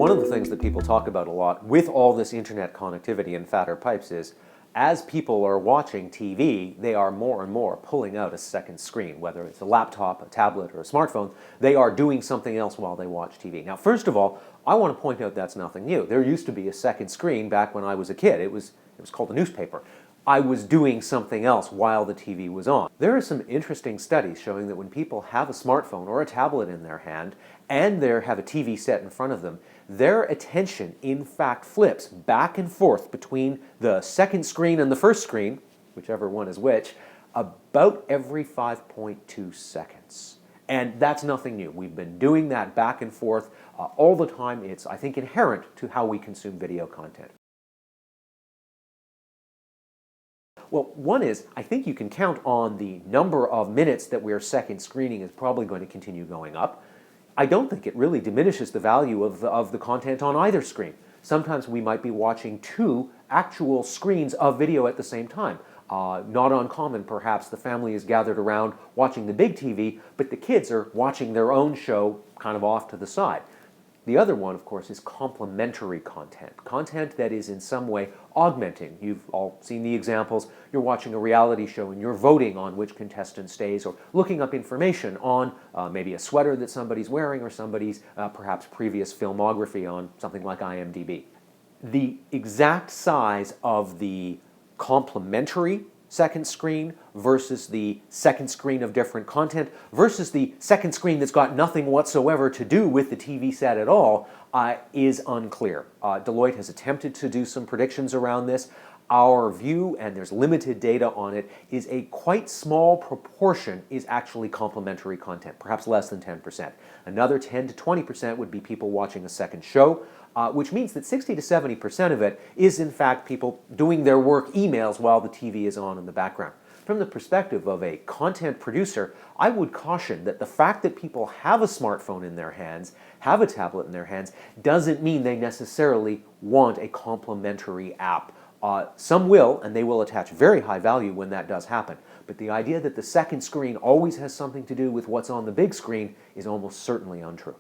One of the things that people talk about a lot with all this internet connectivity and fatter pipes is, as people are watching TV, they are more and more pulling out a second screen, whether it's a laptop, a tablet, or a smartphone. They are doing something else while they watch TV. Now, first of all, I want to point out that's nothing new. There used to be a second screen back when I was a kid. It was called a newspaper. I was doing something else while the TV was on. There are some interesting studies showing that when people have a smartphone or a tablet in their hand and they have a TV set in front of them, their attention in fact flips back and forth between the second screen and the first screen, whichever one is which, about every 5.2 seconds. And that's nothing new. We've been doing that back and forth all the time. It's, I think, inherent to how we consume video content. Well, one is, I think you can count on the number of minutes that we're second screening is probably going to continue going up. I don't think it really diminishes the value of the content on either screen. Sometimes we might be watching two actual screens of video at the same time. Not uncommon, perhaps, the family is gathered around watching the big TV, but the kids are watching their own show kind of off to the side. The other one, of course, is complementary content. Content that is in some way augmenting. You've all seen the examples. You're watching a reality show and you're voting on which contestant stays, or looking up information on maybe a sweater that somebody's wearing or somebody's perhaps previous filmography on something like IMDb. The exact size of the complementary second screen versus the second screen of different content versus the second screen that's got nothing whatsoever to do with the TV set at all is unclear. Deloitte has attempted to do some predictions around this. Our view, and there's limited data on it, is a quite small proportion is actually complementary content, perhaps less than 10%. Another 10 to 20% would be people watching a second show, which means that 60 to 70% of it is in fact people doing their work emails while the TV is on in the background. From the perspective of a content producer, I would caution that the fact that people have a smartphone in their hands, have a tablet in their hands, doesn't mean they necessarily want a complementary app. Some will, and they will attach very high value when that does happen. But the idea that the second screen always has something to do with what's on the big screen is almost certainly untrue.